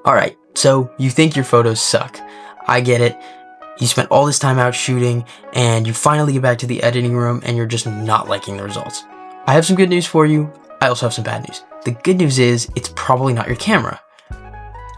Alright, so you think your photos suck. I get it. You spent all this time out shooting and you finally get back to the editing room and you're just not liking the results. I have some good news for you. I also have some bad news. The good news is it's probably not your camera.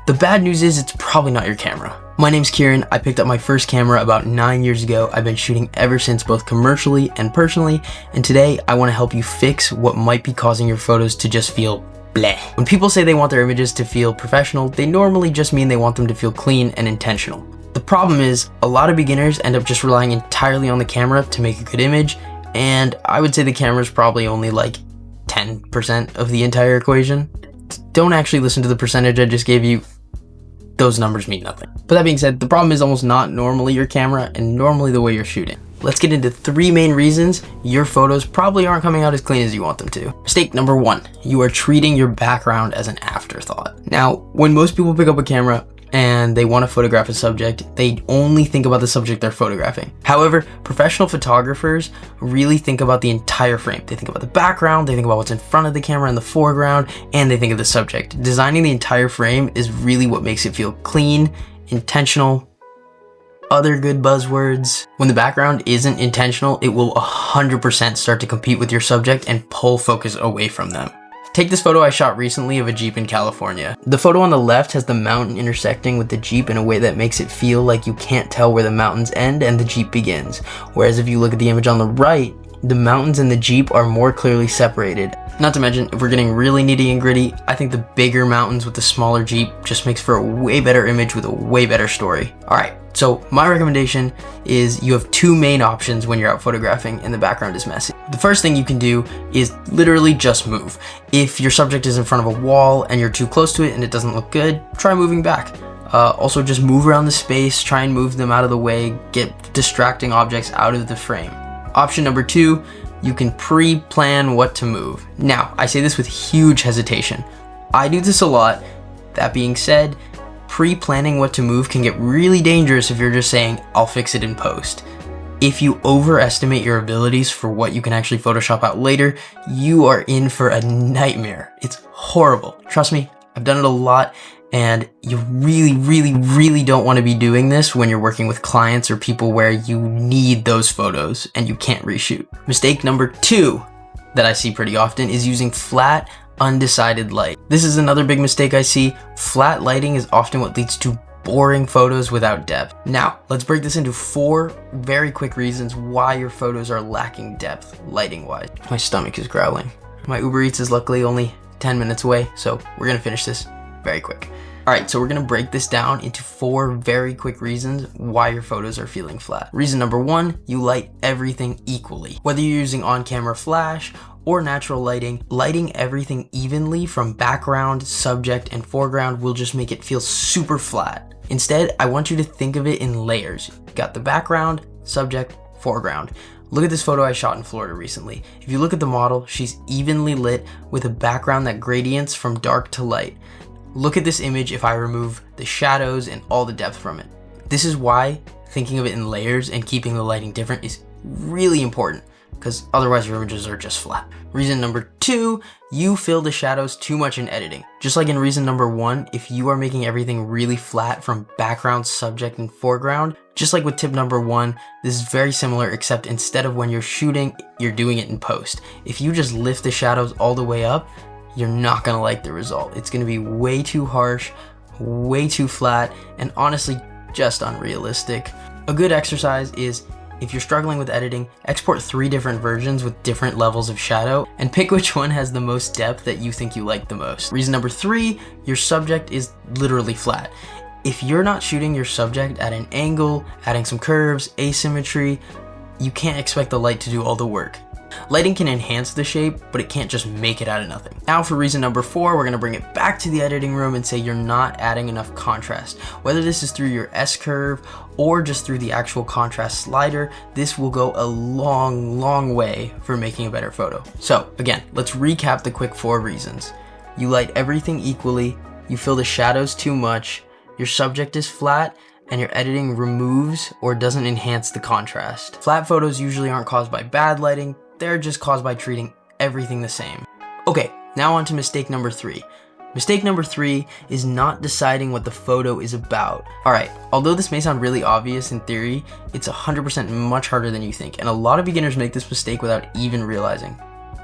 The bad news is it's probably not your camera. My name's Kieran. I picked up my first camera about 9 years ago. I've been shooting ever since, both commercially and personally, and today I want to help you fix what might be causing your photos to just feel bleh. When people say they want their images to feel professional, they normally just mean they want them to feel clean and intentional. The problem is, a lot of beginners end up just relying entirely on the camera to make a good image, and I would say the camera is probably only like 10% of the entire equation. Don't actually listen to the percentage I just gave you. Those numbers mean nothing. But that being said, the problem is almost not normally your camera and normally the way you're shooting. Let's get into 3 main reasons your photos probably aren't coming out as clean as you want them to. Mistake number 1, you are treating your background as an afterthought. Now, when most people pick up a camera and they want to photograph a subject, they only think about the subject they're photographing. However, professional photographers really think about the entire frame. They think about the background, they think about what's in front of the camera in the foreground, and they think of the subject. Designing the entire frame is really what makes it feel clean, intentional, other good buzzwords. When the background isn't intentional, it will 100% start to compete with your subject and pull focus away from them. Take this photo I shot recently of a Jeep in California. The photo on the left has the mountain intersecting with the Jeep in a way that makes it feel like you can't tell where the mountains end and the Jeep begins. Whereas if you look at the image on the right, the mountains and the Jeep are more clearly separated. Not to mention, if we're getting really nitty and gritty, I think the bigger mountains with the smaller Jeep just makes for a way better image with a way better story. Alright, so my recommendation is you have 2 main options when you're out photographing and the background is messy. The first thing you can do is literally just move. If your subject is in front of a wall and you're too close to it and it doesn't look good, try moving back. Also just move around the space, try and move them out of the way, get distracting objects out of the frame. Option number 2, you can pre-plan what to move. Now, I say this with huge hesitation. I do this a lot. That being said, pre-planning what to move can get really dangerous if you're just saying, I'll fix it in post. If you overestimate your abilities for what you can actually Photoshop out later, you are in for a nightmare. It's horrible. Trust me, I've done it a lot, and you really don't want to be doing this when you're working with clients or people where you need those photos and you can't reshoot. Mistake number 2 that I see pretty often is using flat, undecided light. This is another big mistake I see. Flat lighting is often what leads to boring photos without depth. Now, let's break this into 4 very quick reasons why your photos are lacking depth lighting-wise. My stomach is growling. My Uber Eats is luckily only 10 minutes away, so we're gonna finish this very quick. Alright, so we're gonna break this down into 4 very quick reasons why your photos are feeling flat. Reason number 1, you light everything equally. Whether you're using on-camera flash or natural lighting, lighting everything evenly from background, subject, and foreground will just make it feel super flat. Instead, I want you to think of it in layers. You've got the background, subject, foreground. Look at this photo I shot in Florida recently. If you look at the model, she's evenly lit with a background that gradients from dark to light. Look at this image if I remove the shadows and all the depth from it. This is why thinking of it in layers and keeping the lighting different is really important, because otherwise your images are just flat. Reason number 2, you fill the shadows too much in editing. Just like in reason number 1, if you are making everything really flat from background, subject, and foreground, just like with tip number 1, this is very similar, except instead of when you're shooting, you're doing it in post. If you just lift the shadows all the way up, you're not gonna like the result. It's gonna be way too harsh, way too flat, and honestly, just unrealistic. A good exercise is, if you're struggling with editing, export 3 different versions with different levels of shadow and pick which one has the most depth that you think you like the most. Reason number 3, your subject is literally flat. If you're not shooting your subject at an angle, adding some curves, asymmetry, you can't expect the light to do all the work. Lighting can enhance the shape, but it can't just make it out of nothing. Now for reason number 4, we're gonna bring it back to the editing room and say you're not adding enough contrast. Whether this is through your S-curve or just through the actual contrast slider, this will go a long way for making a better photo. So again, let's recap the quick 4 reasons. You light everything equally, you fill the shadows too much, your subject is flat, and your editing removes or doesn't enhance the contrast. Flat photos usually aren't caused by bad lighting, they're just caused by treating everything the same. Okay, now on to mistake number 3. Mistake number 3 is not deciding what the photo is about. Alright, although this may sound really obvious in theory, it's 100% much harder than you think, and a lot of beginners make this mistake without even realizing.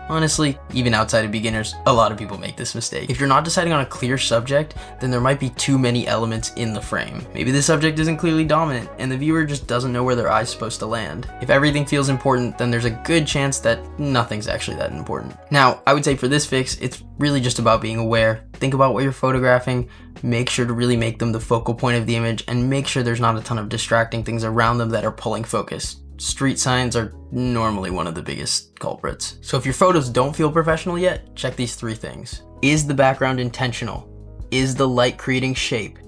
Honestly, even outside of beginners, a lot of people make this mistake. If you're not deciding on a clear subject, then there might be too many elements in the frame. Maybe the subject isn't clearly dominant, and the viewer just doesn't know where their eye's supposed to land. If everything feels important, then there's a good chance that nothing's actually that important. Now, I would say for this fix, it's really just about being aware. Think about what you're photographing, make sure to really make them the focal point of the image, and make sure there's not a ton of distracting things around them that are pulling focus. Street signs are normally one of the biggest culprits. So if your photos don't feel professional yet, check these 3 things. Is the background intentional? Is the light creating shape?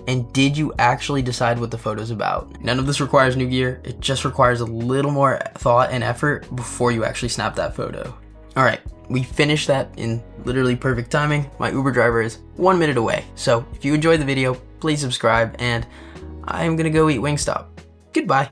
And did you actually decide what the photo's about? None of this requires new gear. It just requires a little more thought and effort before you actually snap that photo. All right, we finished that in literally perfect timing. My Uber driver is 1 minute away. So if you enjoyed the video, please subscribe, and I'm gonna go eat Wingstop. Goodbye.